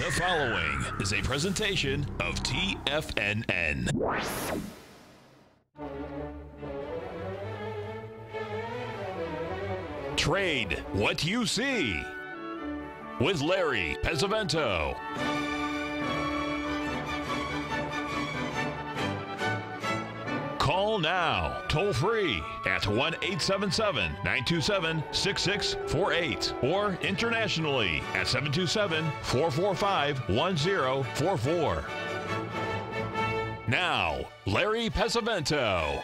The following is a presentation of TFNN. Trade what you see with Larry Pesavento. Call now, toll free at 1-877-927-6648 or internationally at 727-445-1044. Now, Larry Pesavento.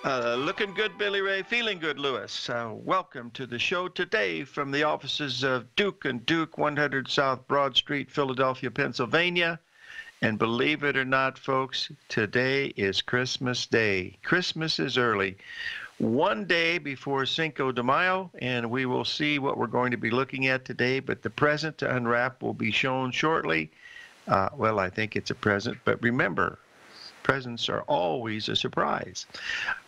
Looking good, Billy Ray. Feeling good, Lewis. Welcome to the show today from the offices of Duke & Duke, 100 South Broad Street, Philadelphia, Pennsylvania. And believe it or not, folks, today is Christmas Day. Christmas is early. One day before Cinco de Mayo, and we will see what we're going to be looking at today. But the present to unwrap will be shown shortly. Well, I think it's a present, but remember, presents are always a surprise.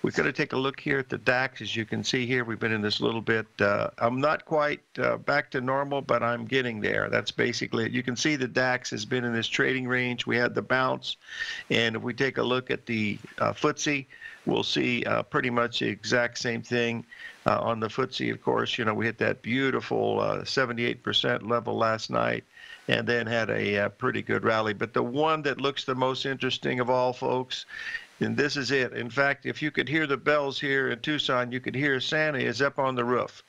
We're going to take a look here at the DAX. As you can see here, we've been in this little bit. I'm not quite back to normal, but I'm getting there. That's basically it. You can see the DAX has been in this trading range. We had the bounce. And if we take a look at the FTSE, we'll see pretty much the exact same thing. On the FTSE, of course, you know, we hit that beautiful 78% level last night, and then had a pretty good rally. But the one that looks the most interesting of all, folks, and this is it. In fact, if you could hear the bells here in Tucson, you could hear Santa is up on the roof.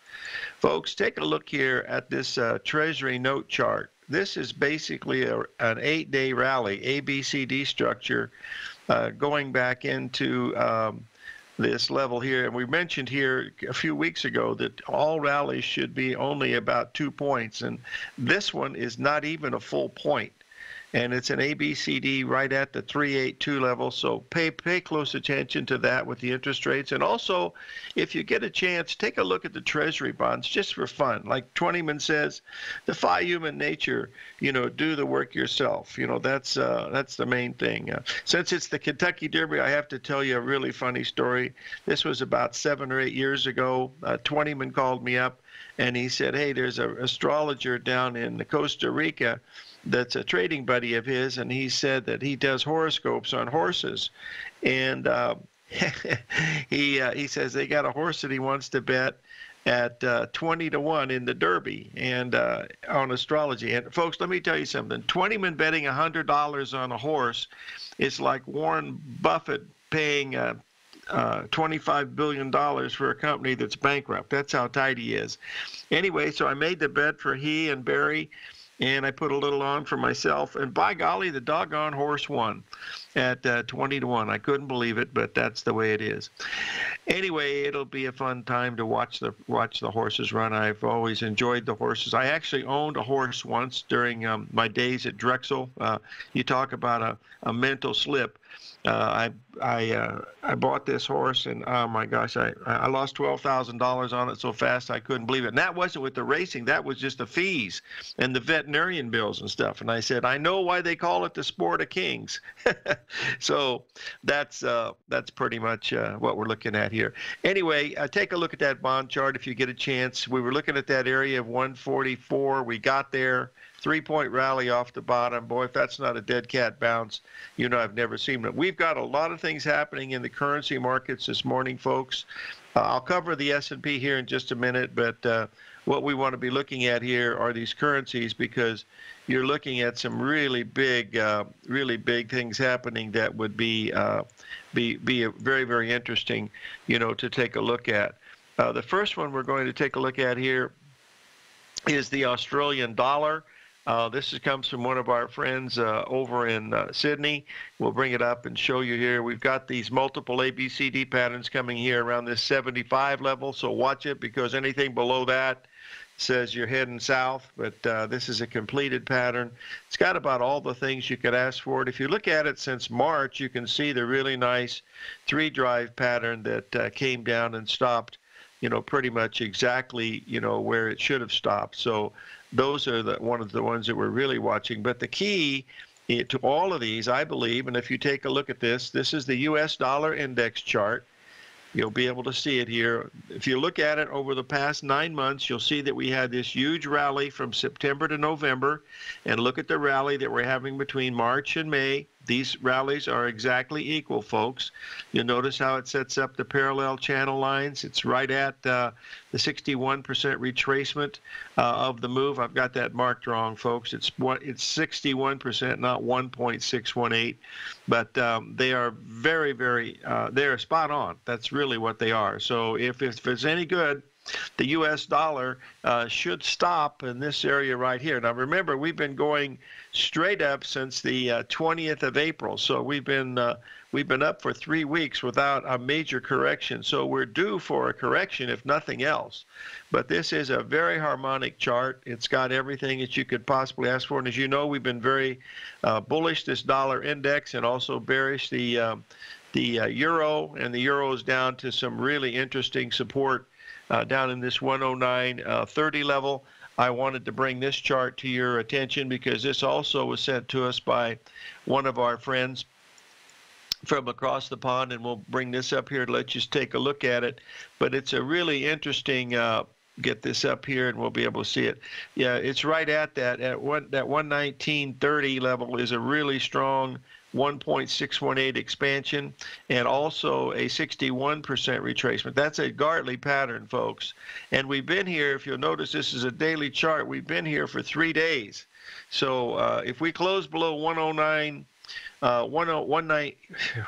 Folks, take a look here at this Treasury note chart. This is basically an 8-day rally, ABCD structure, going back into this level here. And we mentioned here a few weeks ago that all rallies should be only about 2 points, and this one is not even a full point. And it's an ABCD right at the 382 level, so pay close attention to that with the interest rates. And also, if you get a chance, take a look at the Treasury bonds just for fun. Like Twentyman says, defy human nature, you know, do the work yourself. You know, that's the main thing. Since it's the Kentucky Derby, I have to tell you a really funny story. This was about 7 or 8 years ago. Twentyman called me up, and he said, hey, there's an astrologer down in Costa Rica that's a trading buddy of his, and he said that he does horoscopes on horses. And he says they got a horse that he wants to bet at 20-1 in the Derby and on astrology. And folks, let me tell you something. Twentyman betting $100 on a horse is like Warren Buffett paying $25 billion for a company that's bankrupt. That's how tight he is. Anyway, so I made the bet for he and Barry, and I put a little on for myself, and by golly, the doggone horse won at 20-1. I couldn't believe it, but that's the way it is. Anyway, it'll be a fun time to watch the horses run. I've always enjoyed the horses. I actually owned a horse once during my days at Drexel. You talk about a mental slip. I bought this horse, and oh my gosh, I lost $12,000 on it so fast I couldn't believe it. And that wasn't with the racing; that was just the fees and the veterinarian bills and stuff. And I said, I know why they call it the sport of kings. So that's pretty much what we're looking at here. Anyway, take a look at that bond chart if you get a chance. We were looking at that area of 144. We got there. 3-point rally off the bottom. Boy, if that's not a dead cat bounce, you know, I've never seen it. We've got a lot of things happening in the currency markets this morning, folks. I'll cover the S&P here in just a minute, but what we want to be looking at here are these currencies, because you're looking at some really big things happening that would be very, very interesting, you know, to take a look at. The first one we're going to take a look at here is the Australian dollar. This comes from one of our friends over in Sydney. We'll bring it up and show you here. We've got these multiple ABCD patterns coming here around this 75 level, so watch it, because anything below that says you're heading south. But this is a completed pattern. It's got about all the things you could ask for it. If you look at it since March, you can see the really nice 3-drive pattern that came down and stopped, you know, pretty much exactly, you know, where it should have stopped. So those are one of the ones that we're really watching. But the key to all of these, I believe, and if you take a look at this, this is the U.S. dollar index chart. You'll be able to see it here. If you look at it over the past 9 months, you'll see that we had this huge rally from September to November. And look at the rally that we're having between March and May. These rallies are exactly equal, folks. You'll notice how it sets up the parallel channel lines. It's right at the 61% retracement of the move. I've got that marked wrong, folks. It's 61%, not 1.618. But they are very, very, they're spot on. That's really what they are. So if it's any good, the U.S. dollar should stop in this area right here. Now, remember, we've been going straight up since the 20th of April. So we've been up for 3 weeks without a major correction. So we're due for a correction, if nothing else. But this is a very harmonic chart. It's got everything that you could possibly ask for. And as you know, we've been very bullish this dollar index and also bearish the euro. And the euro is down to some really interesting support down in this 109.30 level. I wanted to bring this chart to your attention because this also was sent to us by one of our friends from across the pond, and we'll bring this up here to let you take a look at it. But it's a really interesting, get this up here and we'll be able to see it. Yeah, it's right at that 119.30 level is a really strong 1.618 expansion and also a 61% retracement. That's a Gartley pattern, folks. And we've been here, if you'll notice, this is a daily chart. We've been here for 3 days. So if we close below 109, 119,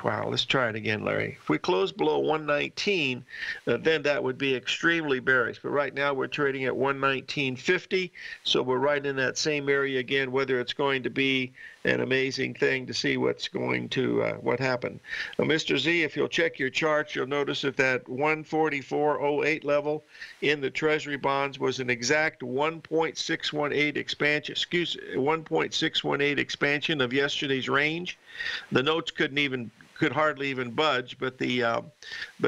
wow, let's try it again, Larry. If we close below 119, then that would be extremely bearish. But right now we're trading at 119.50, so we're right in that same area again, whether it's going to be an amazing thing to see what's going to, what happened. Mr. Z, if you'll check your charts, you'll notice that that 144.08 level in the Treasury bonds was an exact 1.618 expansion, 1.618 expansion of yesterday's range. The notes could hardly even budge, but the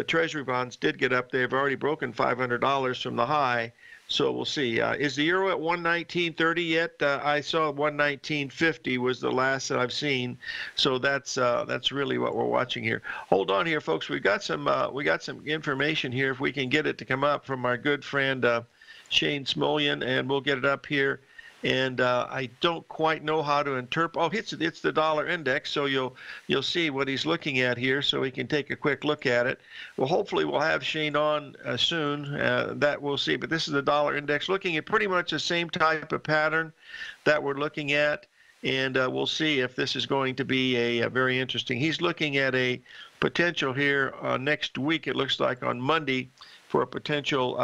Treasury bonds did get up. They've already broken $500 from the high. So we'll see. Is the euro at 119.30 yet? I saw 119.50 was the last that I've seen. So that's really what we're watching here. Hold on here, folks. We got some information here. If we can get it to come up from our good friend Shane Smolian, and we'll get it up here. And I don't quite know how to interpret. Oh, it's the dollar index, so you'll see what he's looking at here, so we can take a quick look at it. Well, hopefully we'll have Shane on soon. That we'll see. But this is the dollar index, looking at pretty much the same type of pattern that we're looking at, and we'll see if this is going to be a very interesting. He's looking at a potential here next week. It looks like on Monday for a potential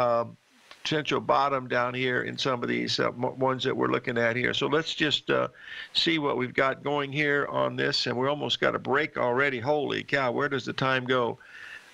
bottom down here in some of these ones that we're looking at here. So let's just see what we've got going here on this, and we almost got a break already. Holy cow, where does the time go?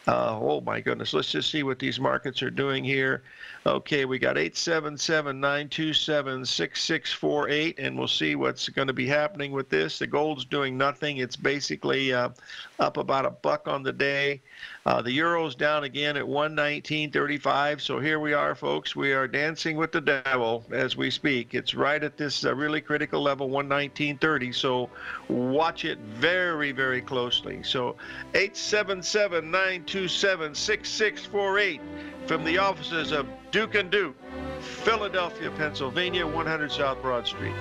Oh my goodness, let's just see what these markets are doing here. Okay, we got 877-927-6648, and we'll see what's going to be happening with this. The gold's doing nothing. It's basically up about $1 on the day. The euro's down again at 119.35. So here we are, folks. We are dancing with the devil as we speak. It's right at this really critical level, 119.30. So watch it very, very closely. So 877-927-6648 from the offices of Duke & Duke, Philadelphia, Pennsylvania, 100 South Broad Street.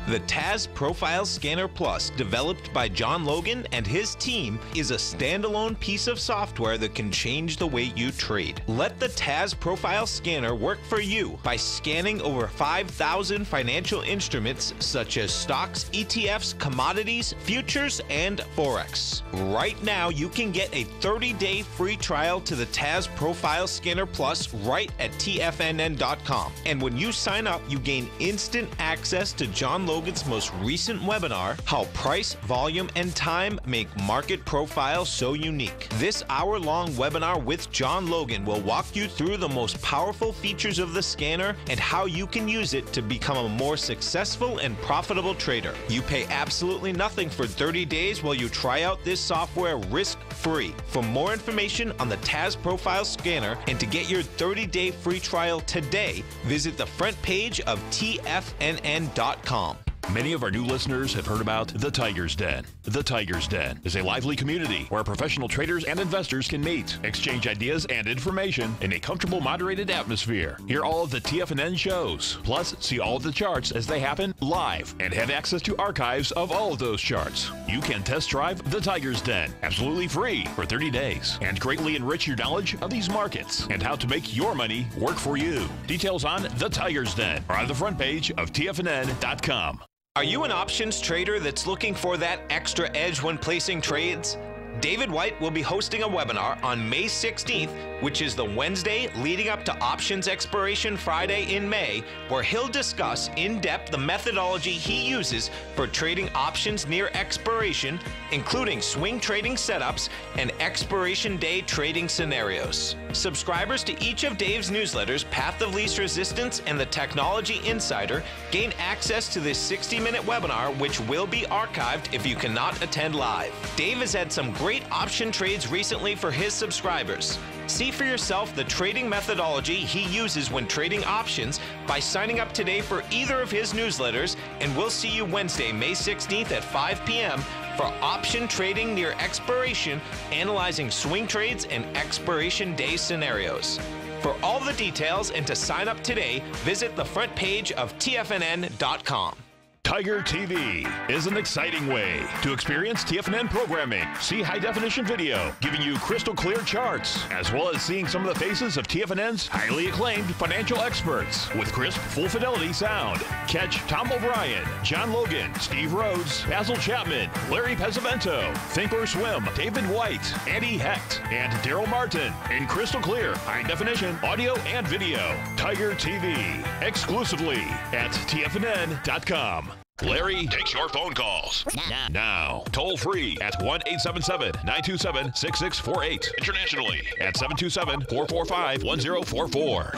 The TAS Profile Scanner Plus, developed by John Logan and his team, is a standalone piece of software that can change the way you trade. Let the TAS Profile Scanner work for you by scanning over 5,000 financial instruments such as stocks, ETFs, commodities, futures, and Forex. Right now, you can get a 30-day free trial to the TAS Profile Scanner Plus right at TFNN.com. And when you sign up, you gain instant access to John Logan's most recent webinar, How Price, Volume, and Time Make Market Profiles So Unique. This hour-long webinar with John Logan will walk you through the most powerful features of the scanner and how you can use it to become a more successful and profitable trader. You pay absolutely nothing for 30 days while you try out this software risk-free free. For more information on the TAS Profile Scanner and to get your 30-day free trial today, visit the front page of TFNN.com. Many of our new listeners have heard about the Tiger's Den. The Tiger's Den is a lively community where professional traders and investors can meet, exchange ideas and information in a comfortable, moderated atmosphere. Hear all of the TFNN shows, plus see all of the charts as they happen live and have access to archives of all of those charts. You can test drive the Tiger's Den absolutely free for 30 days and greatly enrich your knowledge of these markets and how to make your money work for you. Details on the Tiger's Den are on the front page of TFNN.com. Are you an options trader that's looking for that extra edge when placing trades? David White will be hosting a webinar on May 16th, which is the Wednesday leading up to Options Expiration Friday in May, where he'll discuss in depth the methodology he uses for trading options near expiration, including swing trading setups and expiration day trading scenarios. Subscribers to each of Dave's newsletters, Path of Least Resistance and the Technology Insider, gain access to this 60-minute webinar, which will be archived if you cannot attend live. Dave has had some great option trades recently for his subscribers. See for yourself the trading methodology he uses when trading options by signing up today for either of his newsletters, and we'll see you Wednesday, May 16th at 5 p.m. for option trading near expiration, analyzing swing trades and expiration day scenarios. For all the details and to sign up today, visit the front page of TFNN.com. Tiger TV is an exciting way to experience TFNN programming. See high-definition video, giving you crystal clear charts, as well as seeing some of the faces of TFNN's highly acclaimed financial experts with crisp, full-fidelity sound. Catch Tom O'Brien, John Logan, Steve Rhodes, Basil Chapman, Larry Pesavento, Think or Swim, David White, Andy Hecht, and Daryl Martin in crystal clear, high-definition audio and video. Tiger TV, exclusively at TFNN.com. Larry takes your phone calls now. Toll free at 1-877-927-6648. Internationally at 727-445-1044.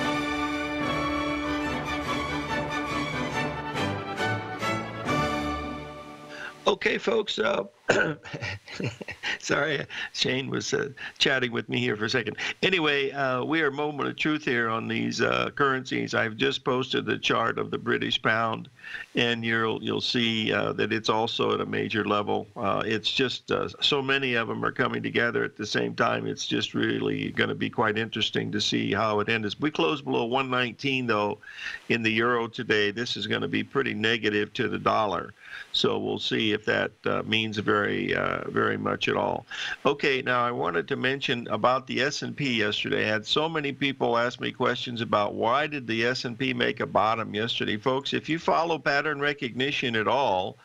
Okay, folks. Sorry, Shane was chatting with me here for a second. Anyway, we are moment of truth here on these currencies. I've just posted the chart of the British pound, and you'll see that it's also at a major level. It's just so many of them are coming together at the same time. It's just really going to be quite interesting to see how it ends. We closed below 119 though in the euro today. This is going to be pretty negative to the dollar. So we'll see if that means very much at all. Okay, now I wanted to mention about the S&P yesterday. I had so many people ask me questions about why did the S&P make a bottom yesterday. Folks, if you follow pattern recognition at all,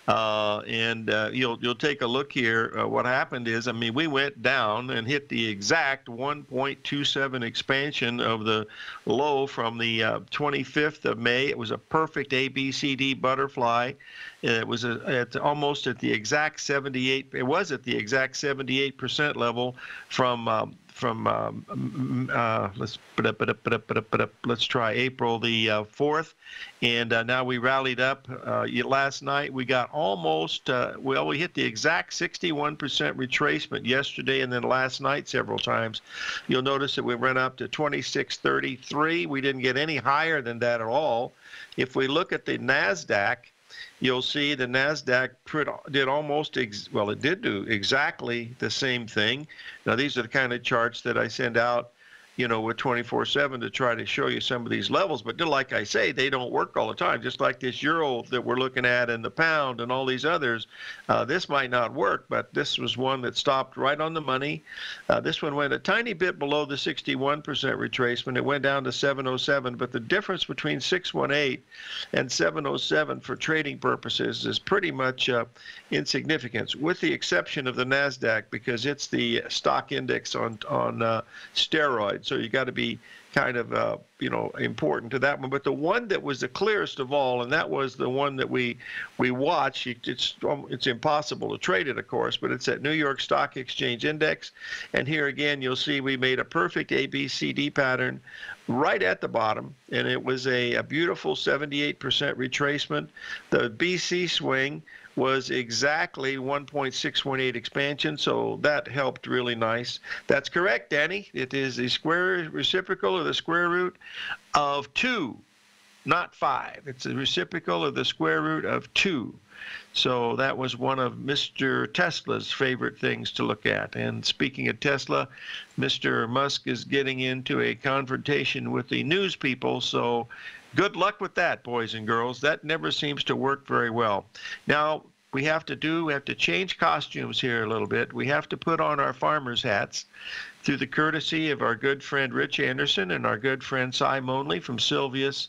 you'll take a look here. What happened is, I mean, we went down and hit the exact 1.27 expansion of the low from the 25th of May. It was a perfect ABCD butterfly. It was almost at the exact 78. It was at the exact 78% level from let's try April the 4th, and now we rallied up. Last night we got almost we hit the exact 61% retracement yesterday, and then last night several times. You'll notice that we went up to 2633. We didn't get any higher than that at all. If we look at the NASDAQ, you'll see the NASDAQ did almost, it did do exactly the same thing. Now, these are the kind of charts that I send out, with 24/7 to try to show you some of these levels. But like I say, they don't work all the time. Just like this euro that we're looking at and the pound and all these others, this might not work, but this was one that stopped right on the money. This one went a tiny bit below the 61% retracement. It went down to 707, but the difference between 618 and 707 for trading purposes is pretty much insignificant, with the exception of the NASDAQ, because it's the stock index on steroids. So you got to be kind of important to that one. But the one that was the clearest of all, and that was the one that we watch. It's impossible to trade it, of course, but it's that New York Stock Exchange Index. And here again, you'll see we made a perfect ABCD pattern right at the bottom, and it was a beautiful 78% retracement. The BC swing was exactly 1.618 expansion, so that helped really nice. That's correct, Danny. It is the square reciprocal of the square root of 2, not 5. It's the reciprocal of the square root of 2. So that was one of Mr. Tesla's favorite things to look at. And speaking of Tesla, Mr. Musk is getting into a confrontation with the news people, so good luck with that, boys and girls. That never seems to work very well. Now, we have to change costumes here a little bit. We have to put on our farmer's hats through the courtesy of our good friend Rich Anderson and our good friend Cy Monley from Sylvia's.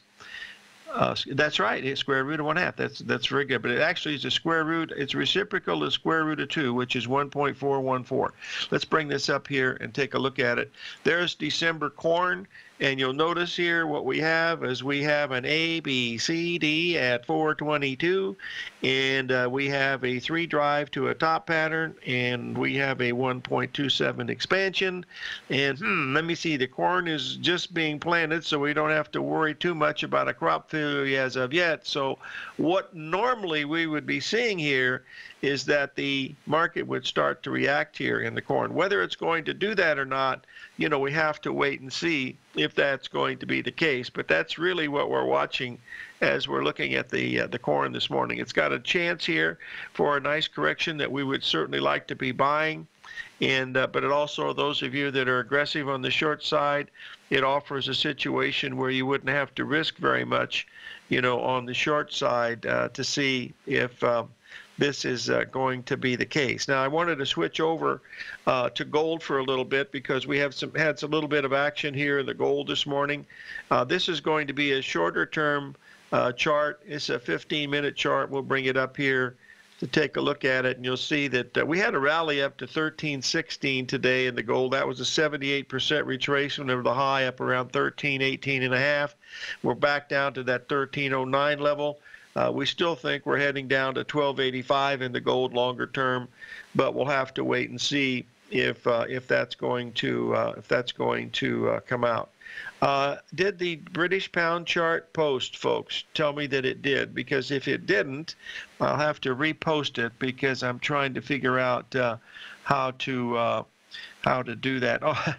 That's right. It's square root of 1/2. That's very good. But it actually is the square root. It's reciprocal to square root of 2, which is 1.414. Let's bring this up here and take a look at it. There's December corn. And you'll notice here what we have is we have an A, B, C, D at 422. And we have a 3 drive to a top pattern. And we have a 1.27 expansion. And let me see. The corn is just being planted, so we don't have to worry too much about a crop failure as of yet. So what normally we would be seeing here is that the market would start to react here in the corn. Whether it's going to do that or not, you know, we have to wait and see if that's going to be the case. But that's really what we're watching as we're looking at the corn this morning. It's got a chance here for a nice correction that we would certainly like to be buying. And but it also, those of you that are aggressive on the short side, it offers a situation where you wouldn't have to risk very much, you know, on the short side to see if this is going to be the case. Now, I wanted to switch over to gold for a little bit because we have had a little bit of action here in the gold this morning. This is going to be a shorter term chart. It's a 15-minute chart. We'll bring it up here to take a look at it, and you'll see that we had a rally up to 1316 today in the gold. That was a 78% retracement of the high up around 1318.5. We're back down to that 1309 level. We still think we're heading down to 1285 in the gold longer term, but we'll have to wait and see if that's going to come out. Did the British pound chart post, folks? Tell me that it did, because if it didn't, I'll have to repost it because I'm trying to figure out how to do that. Oh,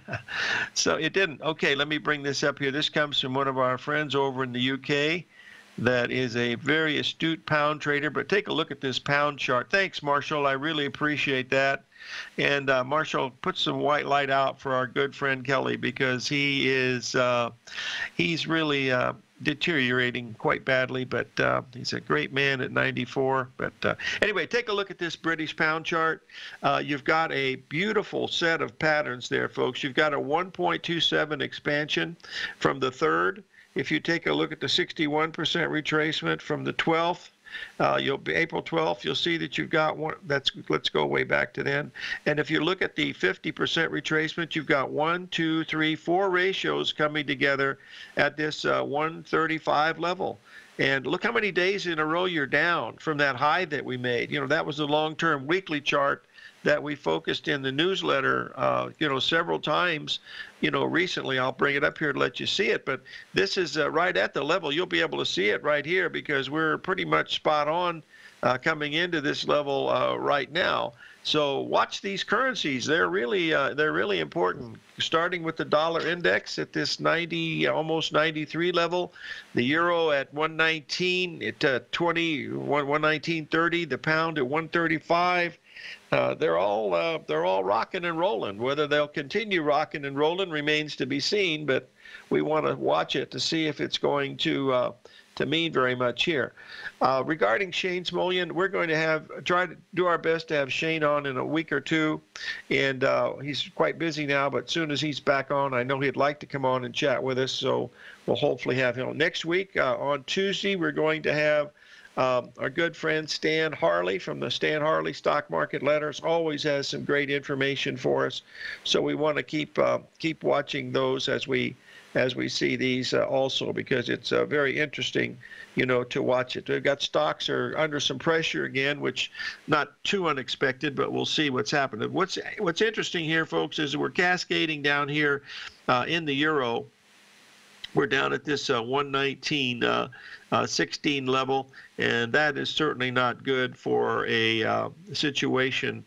so it didn't. Okay, let me bring this up here. This comes from one of our friends over in the UK. That is a very astute pound trader, but take a look at this pound chart. Thanks, Marshall. I really appreciate that. And Marshall, put some white light out for our good friend Kelly, because he is he's really deteriorating quite badly, but he's a great man at 94. But anyway, take a look at this British pound chart. You've got a beautiful set of patterns there, folks. You've got a 1.27 expansion from the 3rd. If you take a look at the 61% retracement from the 12th, April 12th, you'll see that you've got one. Let's go way back to then. And if you look at the 50% retracement, you've got 1, 2, 3, 4 ratios coming together at this 135 level. And look how many days in a row you're down from that high that we made. You know, that was the long-term weekly chart that we focused in the newsletter, you know, several times, you know, recently. I'll bring it up here to let you see it, but this is right at the level. You'll be able to see it right here because we're pretty much spot on coming into this level right now. So watch these currencies. They're really important. Starting with the dollar index at this 90, almost 93 level, the euro at 119, at 119.30, the pound at 135. They're all rocking and rolling. Whether they'll continue rocking and rolling remains to be seen, but we want to watch it to see if it's going to mean very much here. Regarding Shane Smolian, we're going to try to do our best to have Shane on in a week or two, and he's quite busy now, but as soon as he's back on, I know he'd like to come on and chat with us, so we'll hopefully have him next week. On Tuesday, we're going to have our good friend Stan Harley from the Stan Harley Stock Market Letters. Always has some great information for us, so we want to keep watching those as we see these also, because it's very interesting, you know, to watch it. We've got stocks are under some pressure again, which not too unexpected, but we'll see what's happening. What's interesting here, folks, is we're cascading down here in the euro. We're down at this 119 16 level, and that is certainly not good for a situation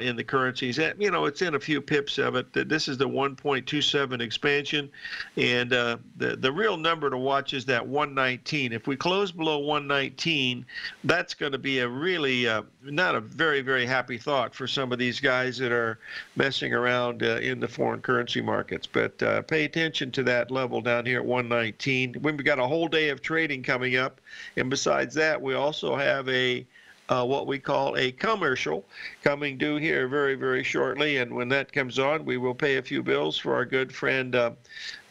in the currencies. You know, it's in a few pips of it. This is the 1.27 expansion, and the real number to watch is that 119. If we close below 119, that's going to be a really not a very, very happy thought for some of these guys that are messing around in the foreign currency markets. But pay attention to that level down here at 119. We've got a whole day of trading coming up, and besides that, we also have a what we call a commercial coming due here very, very shortly. And when that comes on, we will pay a few bills for our good friend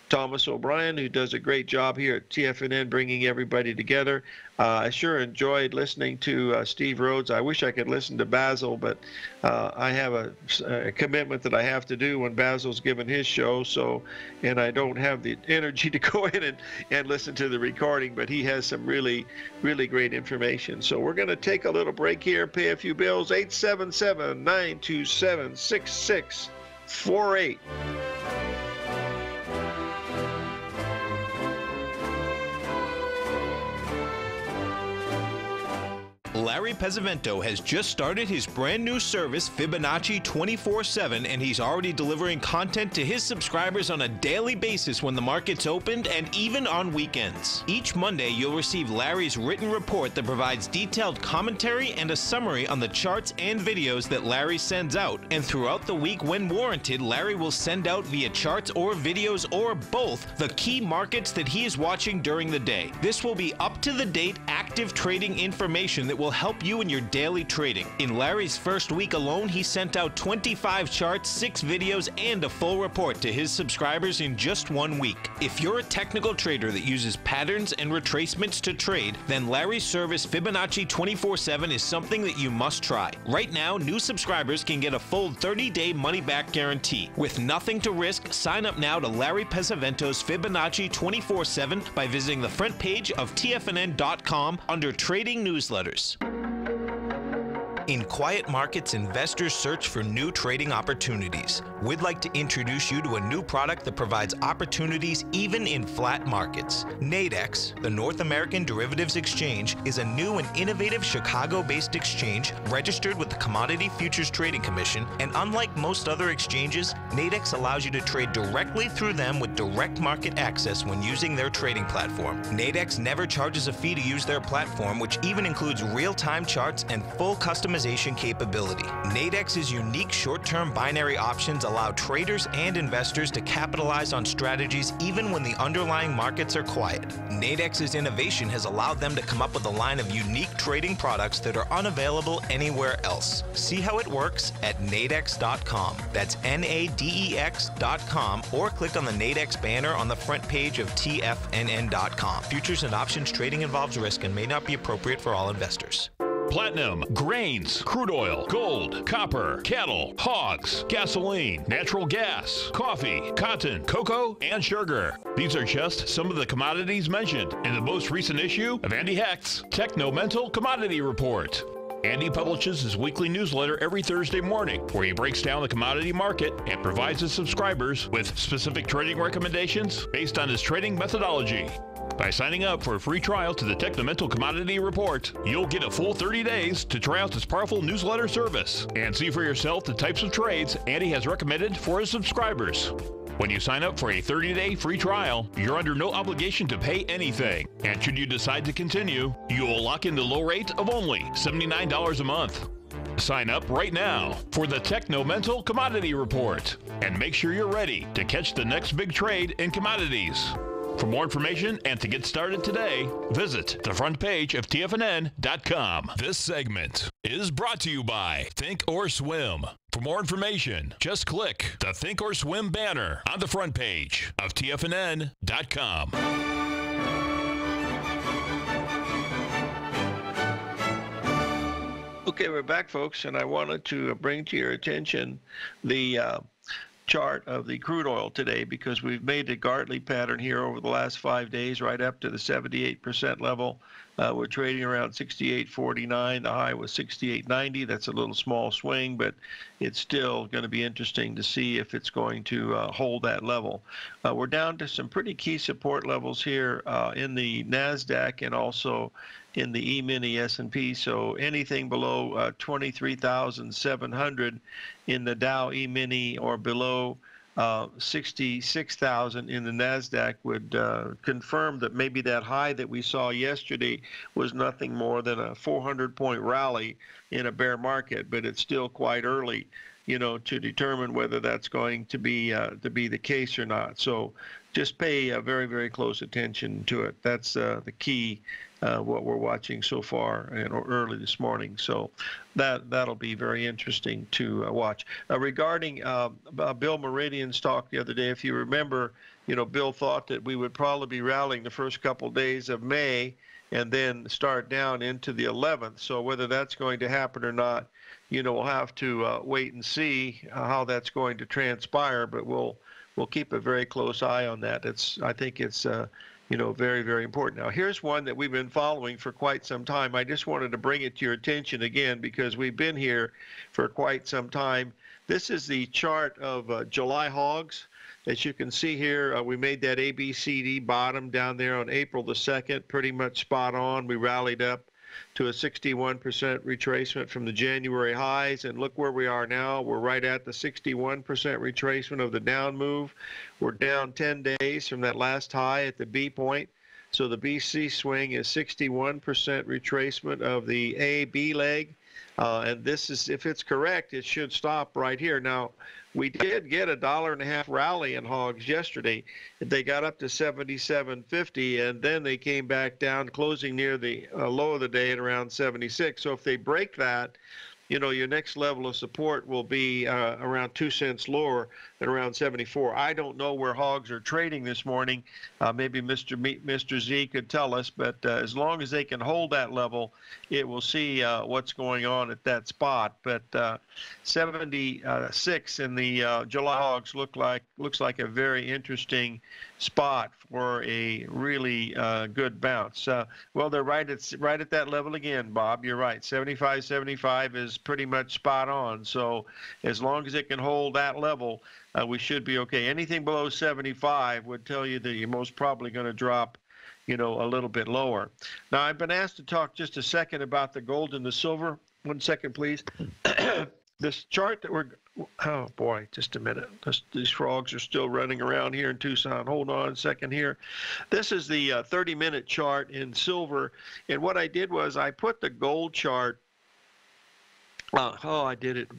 Thomas O'Brien, who does a great job here at TFNN bringing everybody together. I sure enjoyed listening to Steve Rhodes. I wish I could listen to Basil, but I have a commitment that I have to do when Basil's given his show, and I don't have the energy to go in and listen to the recording, but he has some really, really great information. So we're going to take a little break here, pay a few bills. 877-927-6648. Larry Pesavento has just started his brand new service, Fibonacci 24/7, and he's already delivering content to his subscribers on a daily basis when the market's opened and even on weekends. Each Monday, you'll receive Larry's written report that provides detailed commentary and a summary on the charts and videos that Larry sends out. And throughout the week, when warranted, Larry will send out via charts or videos or both the key markets that he is watching during the day. This will be up-to-the-date, active trading information that will help you in your daily trading. In Larry's first week alone, he sent out 25 charts, 6 videos, and a full report to his subscribers in just 1 week. If you're a technical trader that uses patterns and retracements to trade, then Larry's service Fibonacci 24/7 is something that you must try. Right now, new subscribers can get a full 30-day money-back guarantee. With nothing to risk, sign up now to Larry Pesavento's Fibonacci 24/7 by visiting the front page of TFNN.com under Trading Newsletters. In quiet markets, investors search for new trading opportunities. We'd like to introduce you to a new product that provides opportunities even in flat markets. Nadex, the North American Derivatives Exchange, is a new and innovative Chicago-based exchange registered with the Commodity Futures Trading Commission, and unlike most other exchanges, Nadex allows you to trade directly through them with direct market access when using their trading platform. Nadex never charges a fee to use their platform, which even includes real-time charts and full customization capability. Nadex's unique short-term binary options allow traders and investors to capitalize on strategies even when the underlying markets are quiet. Nadex's innovation has allowed them to come up with a line of unique trading products that are unavailable anywhere else. See how it works at nadex.com. That's NADEX.com, or click on the Nadex banner on the front page of TFNN.com. Futures and options trading involves risk and may not be appropriate for all investors. Platinum, grains, crude oil, gold, copper, cattle, hogs, gasoline, natural gas, coffee, cotton, cocoa, and sugar. These are just some of the commodities mentioned in the most recent issue of Andy Hecht's Techno-Mental Commodity Report. Andy publishes his weekly newsletter every Thursday morning, where he breaks down the commodity market and provides his subscribers with specific trading recommendations based on his trading methodology. By signing up for a free trial to the Techno-Mental Commodity Report, you'll get a full 30 days to try out this powerful newsletter service and see for yourself the types of trades Andy has recommended for his subscribers. When you sign up for a 30-day free trial, you're under no obligation to pay anything. And should you decide to continue, you will lock in the low rate of only $79 a month. Sign up right now for the Techno-Mental Commodity Report and make sure you're ready to catch the next big trade in commodities. For more information and to get started today, visit the front page of TFNN.com. This segment is brought to you by Think or Swim. For more information, just click the Think or Swim banner on the front page of TFNN.com. Okay, we're back, folks, and I wanted to bring to your attention the chart of the crude oil today, because we've made a Gartley pattern here over the last 5 days right up to the 78% level. We're trading around 68.49. The high was 68.90. That's a little small swing, but it's still going to be interesting to see if it's going to hold that level. We're down to some pretty key support levels here in the NASDAQ and also in the E-mini S&P. So anything below 23,700 in the Dow E-mini or below 66,000 in the NASDAQ would confirm that maybe that high that we saw yesterday was nothing more than a 400-point rally in a bear market, but it's still quite early, to determine whether that's going to be the case or not. So just pay very, very close attention to it. That's the key. What we're watching so far early this morning. So that'll be very interesting to watch. Regarding Bill Meridian's talk the other day, if you remember, Bill thought that we would probably be rallying the first couple days of May and then start down into the 11th. So whether that's going to happen or not, we'll have to wait and see how that's going to transpire, but we'll keep a very close eye on that. I think it's very, very important. Now, here's one that we've been following for quite some time. I just wanted to bring it to your attention again because we've been here for quite some time. This is the chart of July hogs. As you can see here, we made that ABCD bottom down there on April the 2nd, pretty much spot on. We rallied up to a 61% retracement from the January highs, and look where we are now. We're right at the 61% retracement of the down move. We're down 10 days from that last high at the B point. So the BC swing is 61% retracement of the A-B leg. And this is, if it's correct, it should stop right here. Now, we did get $1.50 rally in hogs yesterday. They got up to 77.50, and then they came back down, closing near the low of the day at around 76. So if they break that, your next level of support will be around 2 cents lower at around 74. I don't know where hogs are trading this morning. Maybe Mr. Z could tell us, but as long as they can hold that level, it will see what's going on at that spot. But 76 in the July hogs looks like a very interesting spot for a really good bounce. Well, they're right at that level again, Bob. You're right. 75.75 is pretty much spot on. So as long as it can hold that level, we should be okay. Anything below 75 would tell you that you're most probably going to drop, a little bit lower. Now, I've been asked to talk just a second about the gold and the silver. 1 second, please. This chart that oh boy, just a minute. These frogs are still running around here in Tucson. Hold on a second here. This is the 30-minute chart in silver. And what I did was I put the gold chart. I did it.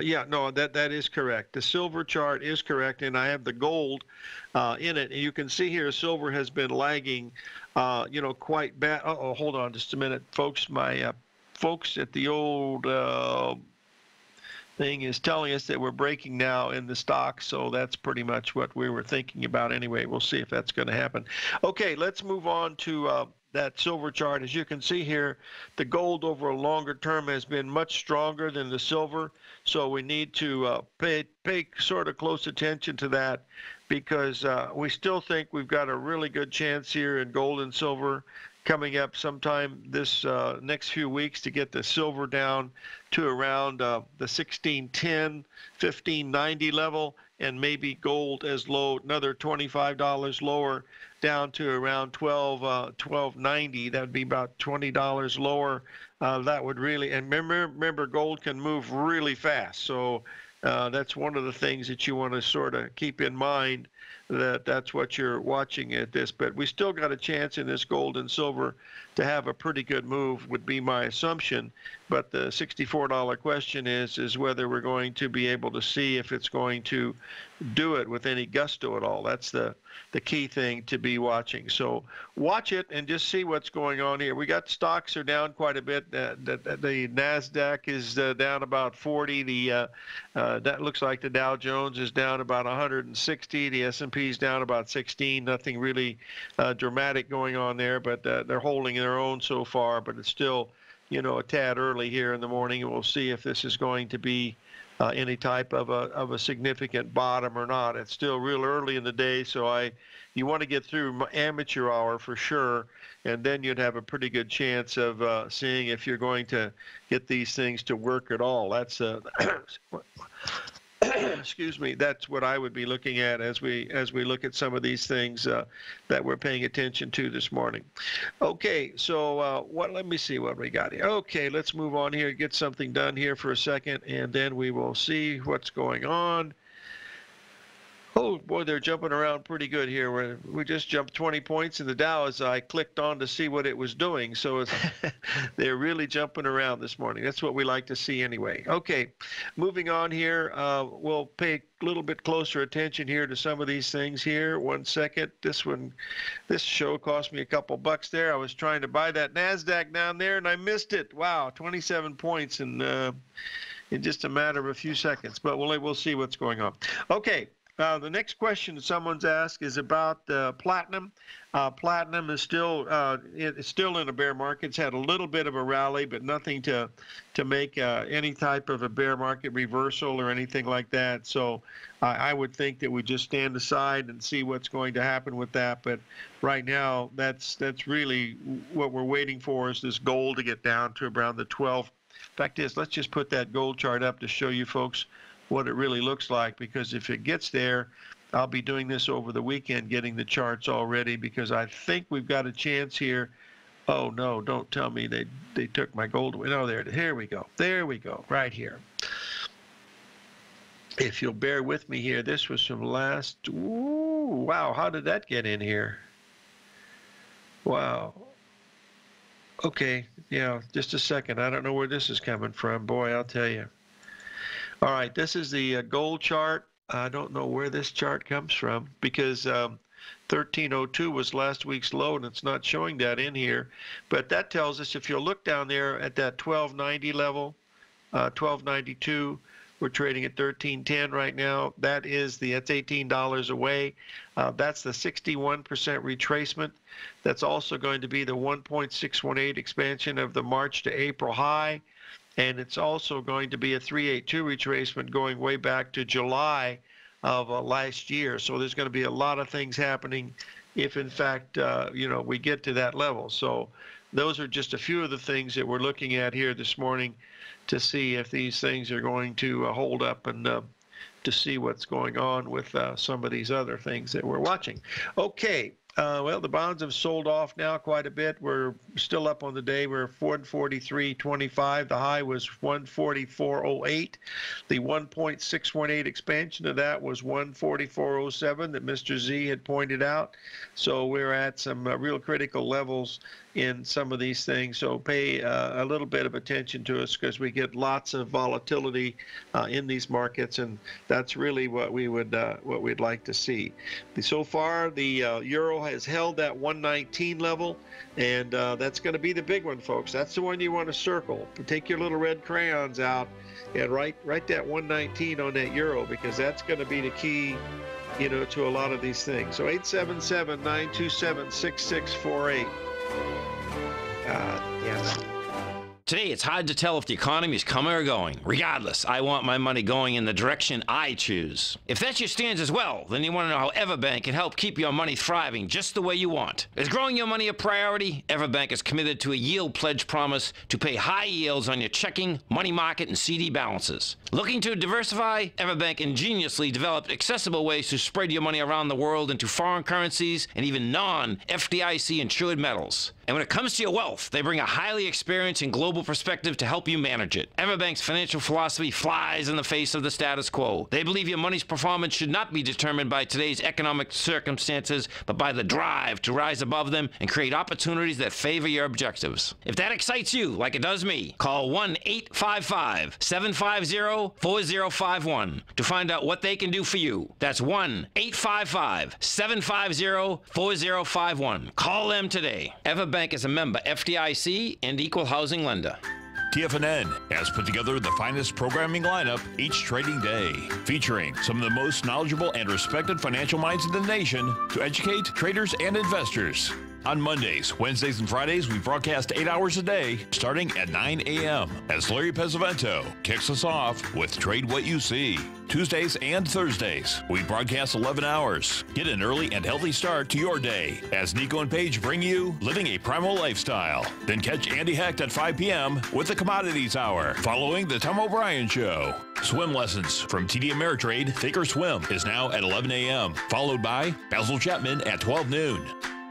Yeah, no, that is correct. The silver chart is correct, and I have the gold in it. And you can see here silver has been lagging, quite bad. Hold on just a minute, folks. My folks at the old thing is telling us that we're breaking now in the stock, so that's pretty much what we were thinking about anyway. We'll see if that's going to happen. Okay, let's move on to that silver chart. As you can see here, the gold over a longer term has been much stronger than the silver, so we need to pay sort of close attention to that because we still think we've got a really good chance here in gold and silver coming up sometime this next few weeks to get the silver down to around the 1610, 1590 level, and maybe gold as low, another $25 lower, down to around 1290. That would be about $20 lower. That would really, and remember, gold can move really fast. So that's one of the things that you want to sort of keep in mind, that's what you're watching at this. But we still got a chance in this gold and silver to have a pretty good move, would be my assumption. But the $64 question is whether we're going to be able to see if it's going to do it with any gusto at all. That's the key thing to be watching. So watch it and just see what's going on here. We got stocks are down quite a bit. The NASDAQ is down about 40. That looks like the Dow Jones is down about 160. The S&P is down about 16. Nothing really dramatic going on there, but they're holding their own so far. But it's still, a tad early here in the morning, and we'll see if this is going to be any type of a significant bottom or not. It's still real early in the day, so you want to get through amateur hour for sure, and then you'd have a pretty good chance of seeing if you're going to get these things to work at all. That's excuse me, that's what I would be looking at as we look at some of these things that we're paying attention to this morning. Okay, so let me see what we got here. Okay, let's move on here, get something done here for a second, and then we will see what's going on. Oh boy, they're jumping around pretty good here. We just jumped 20 points in the Dow as I clicked on to see what it was doing. So they're really jumping around this morning. That's what we like to see anyway. Okay, moving on here. We'll pay a little bit closer attention here to some of these things here. 1 second. This show cost me a couple bucks there. I was trying to buy that NASDAQ down there and I missed it. Wow, 27 points in just a matter of a few seconds. But we'll see what's going on. Okay. The next question that someone's asked is about platinum. Platinum is still in a bear market. It's had a little bit of a rally, but nothing to make any type of a bear market reversal or anything like that. So I would think that we just stand aside and see what's going to happen with that. But right now, that's really what we're waiting for, is this gold to get down to around the 12. Fact is, let's just put that gold chart up to show you folks what it really looks like, because if it gets there, I'll be doing this over the weekend, getting the charts already, because I think we've got a chance here. Oh no, don't tell me they took my gold away. No, here we go. There we go, right here. If you'll bear with me here, this was from last, ooh, wow, how did that get in here? Wow. Okay, yeah, just a second. I don't know where this is coming from. Boy, I'll tell you. All right, this is the gold chart. I don't know where this chart comes from, because 1302 was last week's low, and it's not showing that in here. But that tells us, if you'll look down there at that 1290 level, 1292, we're trading at 1310 right now. That's $18 away. That's the 61% retracement. That's also going to be the 1.618 expansion of the March to April high. And it's also going to be a 382 retracement going way back to July of last year. So there's going to be a lot of things happening if, in fact, we get to that level. So those are just a few of the things that we're looking at here this morning to see if these things are going to hold up, and to see what's going on with some of these other things that we're watching. Okay. Well, the bonds have sold off now quite a bit. We're still up on the day. We're 143.25. The high was 144.08. The 1.618 expansion of that was 144.07 that Mr. Z had pointed out. So we're at some real critical levels in some of these things. So pay a little bit of attention to us, because we get lots of volatility in these markets, and that's really what we'd like to see. So far, the euro has held that 119 level, and that's going to be the big one, folks. That's the one you want to circle. Take your little red crayons out and write that 119 on that euro, because that's going to be the key, to a lot of these things. So 877-927-6648. Yeah. Today, it's hard to tell if the economy is coming or going. Regardless, I want my money going in the direction I choose. If that's your stance as well, then you want to know how Everbank can help keep your money thriving just the way you want. Is growing your money a priority? Everbank is committed to a yield pledge promise to pay high yields on your checking, money market, and CD balances. Looking to diversify? Everbank ingeniously developed accessible ways to spread your money around the world into foreign currencies and even non-FDIC insured metals. And when it comes to your wealth, they bring a highly experienced and global perspective to help you manage it. Everbank's financial philosophy flies in the face of the status quo. They believe your money's performance should not be determined by today's economic circumstances, but by the drive to rise above them and create opportunities that favor your objectives. If that excites you, like it does me, call 1-855-750-4051 to find out what they can do for you. That's 1-855-750-4051. Call them today. Everbank is a member FDIC and equal housing lender. TFNN has put together the finest programming lineup each trading day, featuring some of the most knowledgeable and respected financial minds in the nation to educate traders and investors. On Mondays, Wednesdays, and Fridays, we broadcast 8 hours a day, starting at 9 a.m. as Larry Pesavento kicks us off with Trade What You See. Tuesdays and Thursdays, we broadcast 11 hours. Get an early and healthy start to your day as Nico and Paige bring you Living a Primal Lifestyle. Then catch Andy Hecht at 5 p.m. with the Commodities Hour, following the Tom O'Brien Show. Swim lessons from TD Ameritrade Thinkorswim is now at 11 a.m., followed by Basil Chapman at 12 noon.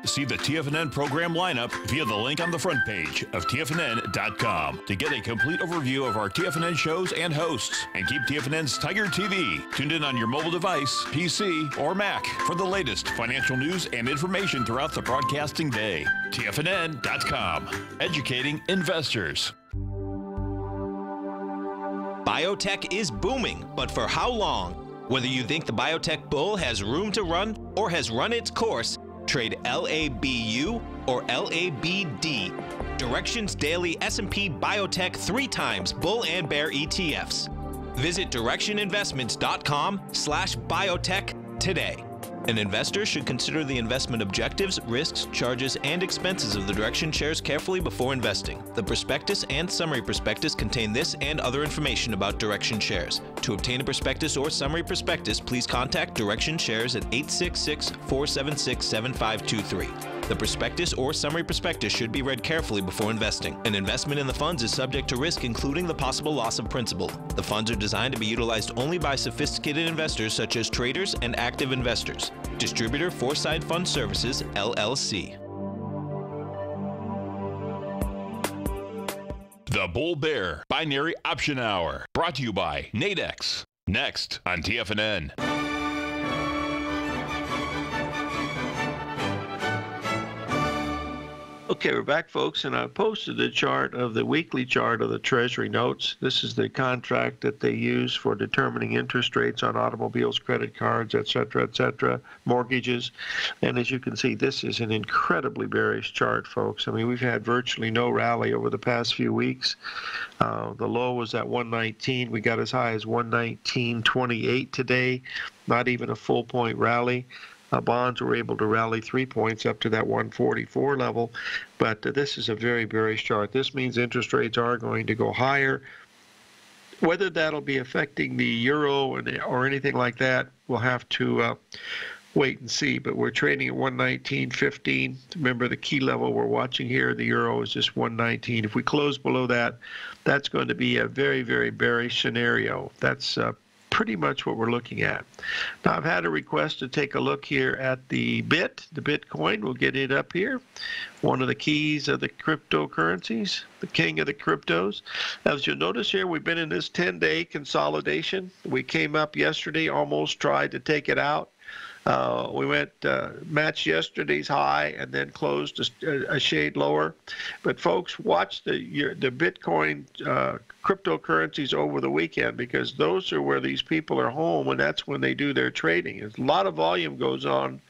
See the TFNN program lineup via the link on the front page of TFNN.com to get a complete overview of our TFNN shows and hosts. And keep TFNN's Tiger TV tuned in on your mobile device, PC, or Mac for the latest financial news and information throughout the broadcasting day. TFNN.com, educating investors. Biotech is booming, but for how long? Whether you think the biotech bull has room to run or has run its course, trade LABU or LABD. Directions Daily S&P Biotech 3 times bull and bear ETFs. Visit directioninvestments.com/biotech today. An investor should consider the investment objectives, risks, charges, and expenses of the Direction shares carefully before investing. The prospectus and summary prospectus contain this and other information about Direction shares. To obtain a prospectus or summary prospectus, please contact Direction shares at 866-476-7523. The prospectus or summary prospectus should be read carefully before investing. An investment in the funds is subject to risk, including the possible loss of principal. The funds are designed to be utilized only by sophisticated investors such as traders and active investors. Distributor Foreside Fund Services, LLC. The Bull Bear Binary Option Hour, brought to you by Nadex. Next on TFNN. Okay, we're back, folks, and I posted a chart of the weekly chart of the Treasury notes. This is the contract that they use for determining interest rates on automobiles, credit cards, et cetera, mortgages. And as you can see, this is an incredibly bearish chart, folks. I mean, we've had virtually no rally over the past few weeks. The low was at 119. We got as high as 119.28 today, not even a full point rally. Bonds were able to rally 3 points up to that 144 level, but this is a very bearish chart. This means interest rates are going to go higher. Whether that'll be affecting the euro or anything like that, we'll have to wait and see. But we're trading at 119.15. Remember, the key level we're watching here, the euro is just 119. If we close below that, that's going to be a very, very bearish scenario. That's pretty much what we're looking at. Now, I've had a request to take a look here at the Bitcoin. We'll get it up here. One of the keys of the cryptocurrencies, the king of the cryptos. As you'll notice here, we've been in this 10-day consolidation. We came up yesterday, almost tried to take it out. We went matched yesterday's high and then closed a shade lower. But folks, watch the Bitcoin cryptocurrencies over the weekend, because those are where these people are home, and that's when they do their trading. A lot of volume goes on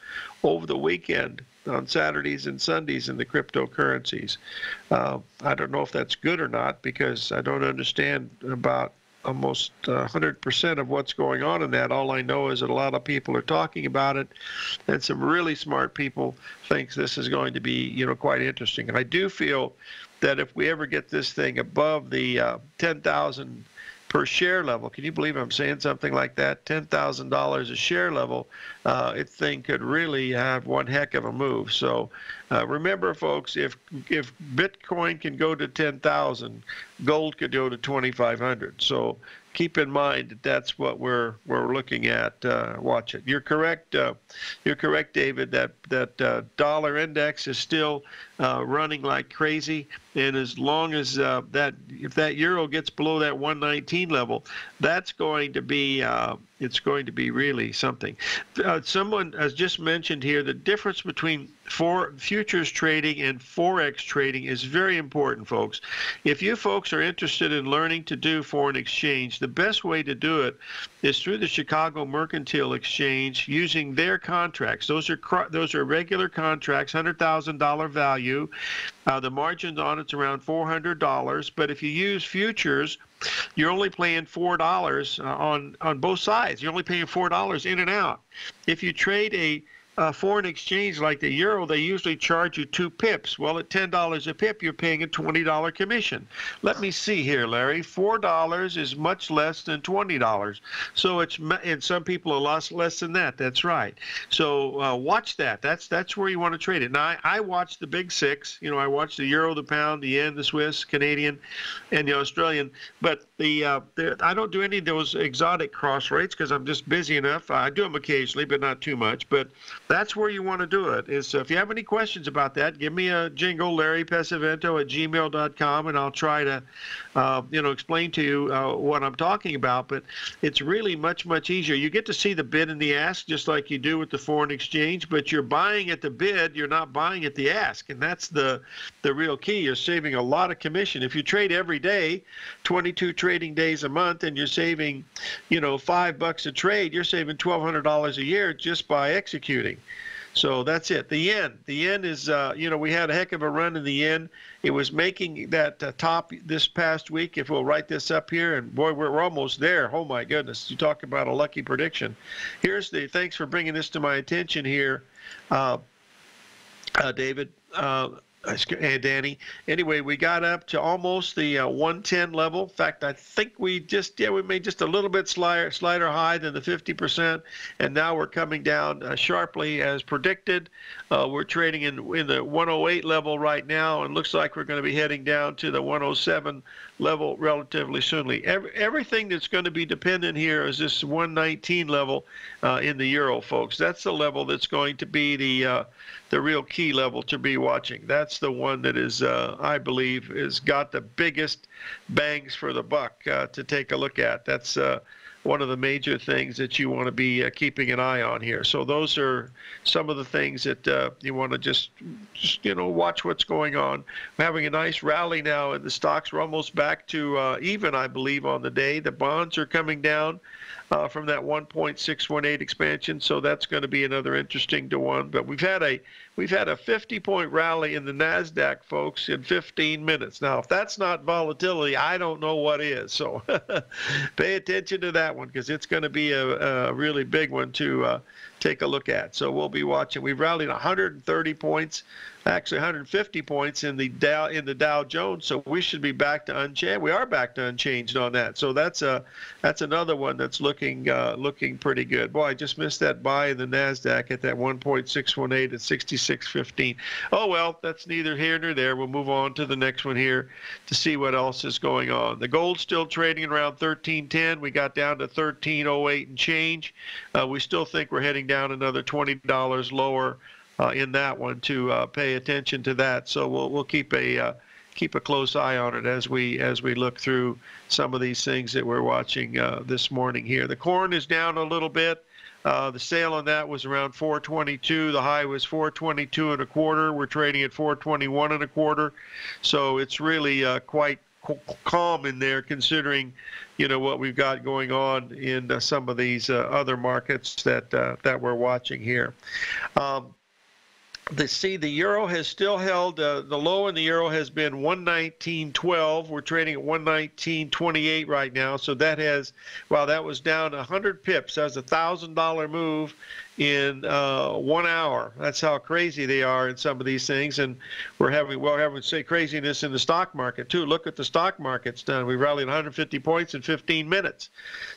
over the weekend on Saturdays and Sundays in the cryptocurrencies. I don't know if that's good or not, because I don't understand about almost 100% of what's going on in that. All I know is that a lot of people are talking about it, and some really smart people think this is going to be, quite interesting. And I do feel that if we ever get this thing above the 10,000 per share level, can you believe I'm saying something like that? $10,000 a share level, it thing could really have one heck of a move. So remember, folks, if Bitcoin can go to 10,000, gold could go to 2,500. So keep in mind that that's what we're looking at. Watch it. You're correct. You're correct, David. That dollar index is still running like crazy, and as long as if that euro gets below that 119 level, that's going to be it's going to be really something. Someone has just mentioned here the difference between futures trading and Forex trading is very important, folks. If you folks are interested in learning to do foreign exchange, the best way to do it is through the Chicago Mercantile Exchange using their contracts. Those are regular contracts, $100,000 value. The margins on it's around $400, but if you use futures, you're only paying $4 on both sides. You're only paying $4 in and out. If you trade a foreign exchange like the euro, they usually charge you 2 pips. Well, at $10 a pip, you're paying a $20 commission. Let me see here, Larry. $4 is much less than $20. So and some people a lot less than that. That's right. So watch that. That's where you want to trade it. Now, I watch the big six. You know, I watch the euro, the pound, the yen, the Swiss, Canadian, and the Australian. But I don't do any of those exotic cross rates because I'm just busy enough. I do them occasionally, but not too much. But that's where you want to do it. Is if you have any questions about that, give me a jingle, Larry Pesavento at gmail.com, and I'll try to explain to you what I'm talking about. But it's really much easier. You get to see the bid and the ask just like you do with the foreign exchange, but you're buying at the bid, you're not buying at the ask, and that's the real key. You're saving a lot of commission. If you trade every day, 22 trading days a month, and you're saving, $5 a trade, you're saving $1,200 a year just by executing. So that's it. The yen is, we had a heck of a run in the yen. It was making that top this past week. If we'll write this up here, and boy, we're almost there. Oh my goodness, you talk about a lucky prediction. Thanks for bringing this to my attention here, David. And Danny. Anyway, we got up to almost the 110 level. In fact, I think we made just a little bit slighter high than the 50%, and now we're coming down sharply as predicted. We're trading in the 108 level right now, and looks like we're going to be heading down to the 107 level relatively soonly. Everything that's going to be dependent here is this 119 level in the euro, folks. That's the level that's going to be the real key level to be watching. That's the one that is, I believe, has got the biggest bangs for the buck to take a look at. That's one of the major things that you want to be keeping an eye on here. So those are some of the things that you want to just watch what's going on. We're having a nice rally now in the stocks. We're almost back to even, I believe, on the day. The bonds are coming down from that 1.618 expansion, so that's going to be another interesting one. But we've had a 50-point rally in the Nasdaq, folks, in 15 minutes. Now, if that's not volatility, I don't know what is. So pay attention to that one because it's going to be a really big one to take a look at. So we'll be watching. We've rallied 130 points, actually 150 points in the Dow Jones. So we should be back to unchanged. We are back to unchanged on that. So that's another one that's looking pretty good. Boy, I just missed that buy in the Nasdaq at that 1.618 at 66.15. Oh well, that's neither here nor there. We'll move on to the next one here to see what else is going on. The gold's still trading around 13.10. We got down to 13.08 and change. We still think we're heading down another $20 lower in that one to pay attention to that. So we'll keep a close eye on it as we look through some of these things that we're watching this morning here. The corn is down a little bit. The sale on that was around 422. The high was 422 and a quarter. We're trading at 421 and a quarter. So it's really quite calm in there, considering what we've got going on in some of these other markets that we're watching here. The euro has still held, the low in the euro has been 119.12. We're trading at 119.28 right now. So that was down 100 pips. That was a $1,000 move in 1 hour. That's how crazy they are in some of these things. And we're having craziness in the stock market too. Look at the stock market's done. We rallied 150 points in 15 minutes.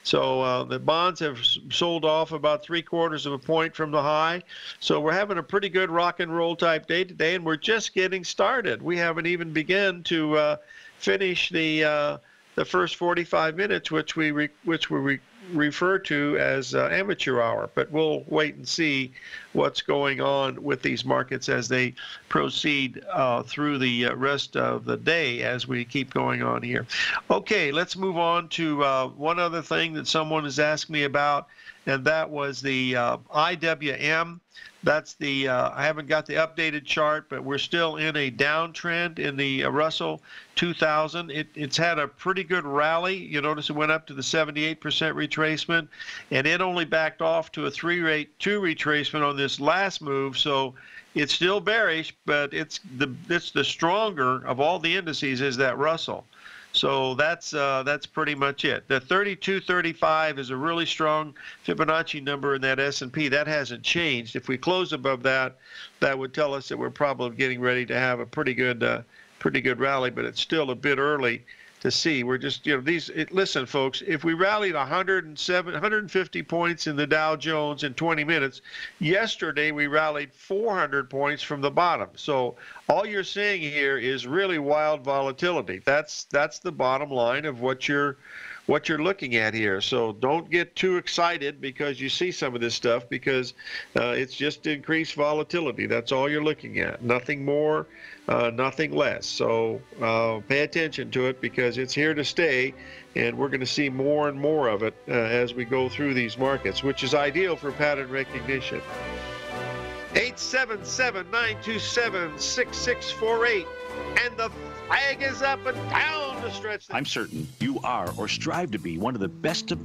So the bonds have sold off about 3/4 of a point from the high. So we're having a pretty good rock and roll type day today, and we're just getting started. We haven't even begun to finish the first 45 minutes, which we refer to as amateur hour. But we'll wait and see what's going on with these markets as they proceed through the rest of the day as we keep going on here. Okay, let's move on to one other thing that someone has asked me about, and that was the IWM. That's I haven't got the updated chart, but we're still in a downtrend in the Russell 2000. It's had a pretty good rally. You notice it went up to the 78% retracement, and it only backed off to a 3-2 retracement on this last move. So it's still bearish, but it's the stronger of all the indices is that Russell. So that's pretty much it. The 32.35 is a really strong Fibonacci number in that S&P. That hasn't changed. If we close above that, that would tell us that we're probably getting ready to have a pretty good rally, but it's still a bit early to see. We're just, listen, folks, if we rallied 150 points in the Dow Jones in 20 minutes, yesterday we rallied 400 points from the bottom. So all you're seeing here is really wild volatility. That's the bottom line of what you're looking at here. So don't get too excited because you see some of this stuff, because it's just increased volatility. That's all you're looking at. Nothing more, nothing less. So pay attention to it, because it's here to stay, and we're going to see more and more of it as we go through these markets, which is ideal for pattern recognition. 877-927-6648, and the flag is up and down the stretch. I'm certain you are or strive to be one of the best at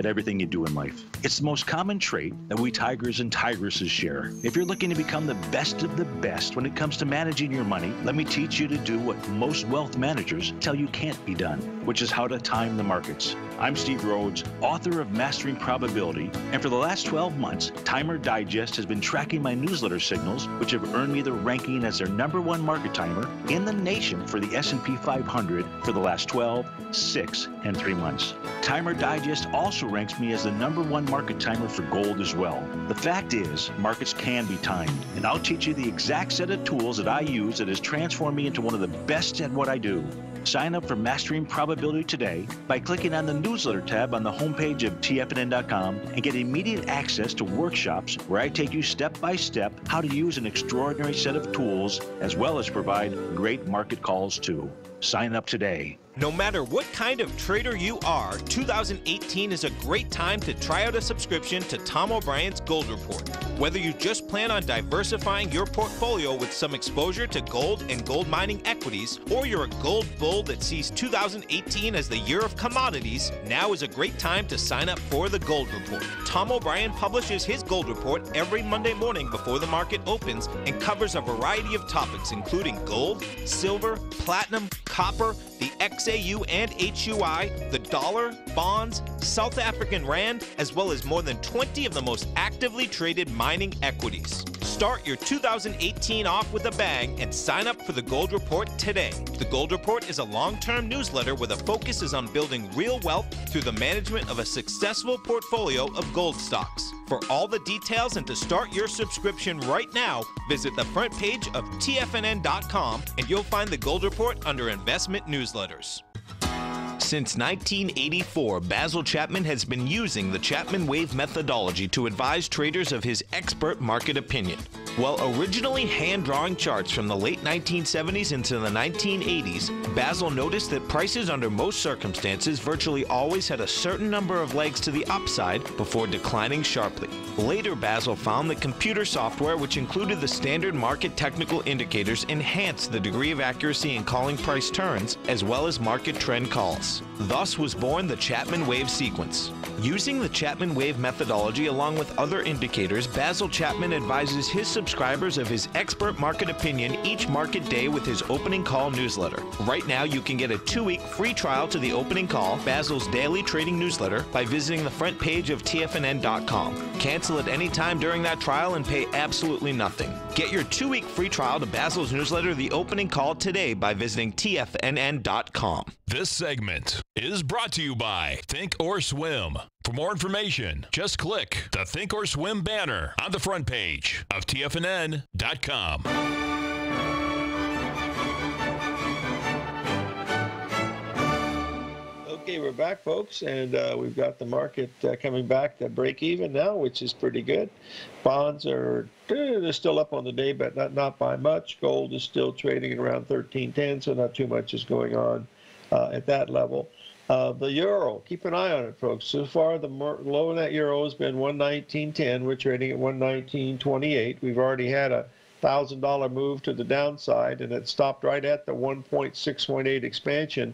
everything you do in life. It's the most common trait that we tigers and tigresses share. If you're looking to become the best of the best when it comes to managing your money, let me teach you to do what most wealth managers tell you can't be done, which is how to time the markets. I'm Steve Rhodes, author of Mastering Probability, and for the last 12 months, Timer Digest has been tracking my newsletter signals, which have earned me the ranking as their #1 market timer in the nation for the S&P 500 for the last 12, 6, and 3 months. Timer Digest also ranks me as the #1 market timer for gold as well. The fact is, markets can be timed, and I'll teach you the exact set of tools that I use that has transformed me into one of the best at what I do. Sign up for Mastering Probability today by clicking on the newsletter tab on the homepage of TFNN.com and get immediate access to workshops where I take you step by step how to use an extraordinary set of tools, as well as provide great market calls too. Sign up today. No matter what kind of trader you are, 2018 is a great time to try out a subscription to Tom O'Brien's Gold Report. Whether you just plan on diversifying your portfolio with some exposure to gold and gold mining equities, or you're a gold bull that sees 2018 as the year of commodities, now is a great time to sign up for the Gold Report. Tom O'Brien publishes his Gold Report every Monday morning before the market opens and covers a variety of topics, including gold, silver, platinum, copper, the XAU and HUI, the dollar, bonds, South African rand, as well as more than 20 of the most actively traded mining equities. Start your 2018 off with a bang and sign up for the Gold Report today. The Gold Report is a long-term newsletter where the focus is on building real wealth through the management of a successful portfolio of gold stocks. For all the details and to start your subscription right now, visit the front page of TFNN.com and you'll find the Gold Report under Investment Newsletters. Since 1984, Basil Chapman has been using the Chapman Wave methodology to advise traders of his expert market opinion. While originally hand-drawing charts from the late 1970s into the 1980s, Basil noticed that prices under most circumstances virtually always had a certain number of legs to the upside before declining sharply. Later, Basil found that computer software, which included the standard market technical indicators, enhanced the degree of accuracy in calling price turns, as well as market trend calls. Thus was born the Chapman Wave sequence. Using the Chapman Wave methodology along with other indicators, Basil Chapman advises his subscribers of his expert market opinion each market day with his opening call newsletter. Right now, you can get a 2-week free trial to the opening call, Basil's daily trading newsletter, by visiting the front page of TFNN.com. Cancel at any time during that trial and pay absolutely nothing. Get your 2-week free trial to Basil's newsletter, The Opening Call, today by visiting TFNN.com. This segment is brought to you by Think or Swim. For more information, just click the Think or Swim banner on the front page of TFNN.com. Okay, we're back, folks, and we've got the market coming back to break even now, which is pretty good. Bonds are they're still up on the day, but not by much. Gold is still trading at around 13.10, so not too much is going on at that level. The euro, keep an eye on it, folks. So far, the low in that euro has been 119.10. We're trading at 119.28. We've already had a $1,000 move to the downside, and it stopped right at the 1.618 expansion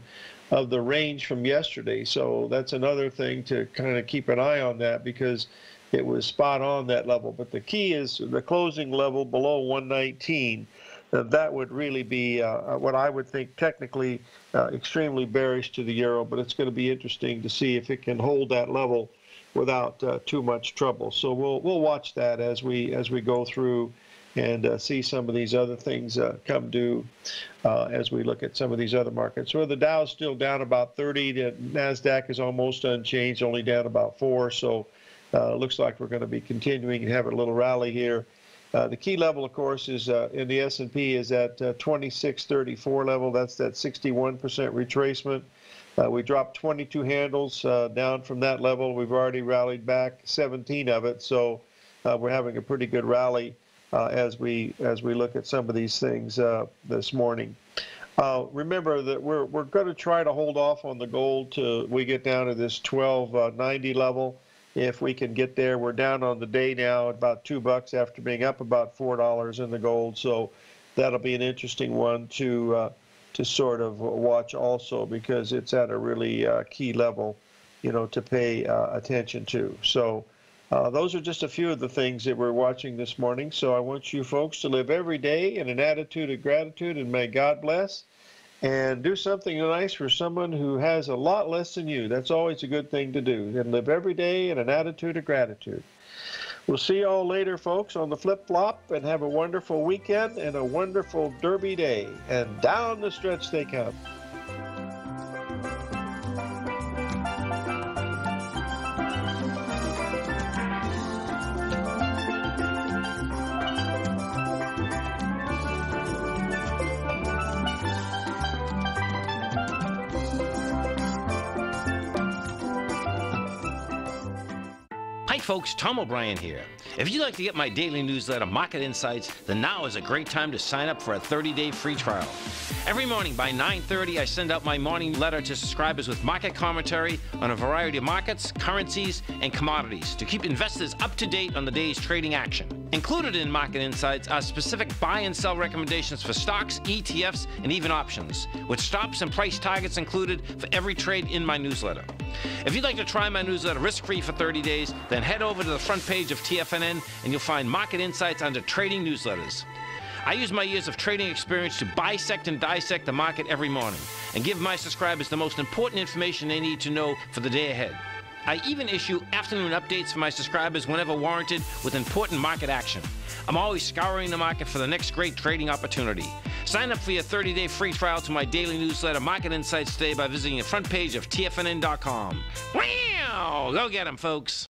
of the range from yesterday. So that's another thing to kind of keep an eye on, that because it was spot on that level. But the key is the closing level below 119. that would really be what I would think technically extremely bearish to the euro, but it's going to be interesting to see if it can hold that level without too much trouble. So we'll watch that as we go through and see some of these other things come due as we look at some of these other markets. So the Dow's still down about 30. The NASDAQ is almost unchanged, only down about 4. So looks like we're going to be continuing to have a little rally here. The key level, of course, is in the S&P is at 2634 level. That's that 61% retracement. We dropped 22 handles down from that level. We've already rallied back 17 of it. So we're having a pretty good rally as we look at some of these things this morning. Remember that we're going to try to hold off on the gold till we get down to this 1290 level. If we can get there, we're down on the day now at about $2 after being up about $4 in the gold. So that'll be an interesting one to sort of watch also, because it's at a really key level, to pay attention to. So those are just a few of the things that we're watching this morning. So I want you folks to live every day in an attitude of gratitude, and may God bless. And do something nice for someone who has a lot less than you. That's always a good thing to do. And live every day in an attitude of gratitude. We'll see you all later, folks, on the flip-flop, and have a wonderful weekend and a wonderful Derby day. And down the stretch they come. Hi folks, Tom O'Brien here. If you'd like to get my daily newsletter, Market Insights, then now is a great time to sign up for a 30-day free trial. Every morning by 9:30, I send out my morning letter to subscribers with market commentary on a variety of markets, currencies, and commodities to keep investors up to date on the day's trading action. Included in Market Insights are specific buy and sell recommendations for stocks, ETFs, and even options, with stops and price targets included for every trade in my newsletter. If you'd like to try my newsletter risk-free for 30 days, then head over to the front page of TFNN and you'll find Market Insights under Trading Newsletters. I use my years of trading experience to bisect and dissect the market every morning and give my subscribers the most important information they need to know for the day ahead. I even issue afternoon updates for my subscribers whenever warranted with important market action. I'm always scouring the market for the next great trading opportunity. Sign up for your 30-day free trial to my daily newsletter, Market Insights, today by visiting the front page of TFNN.com. Wow! Go get 'em, folks!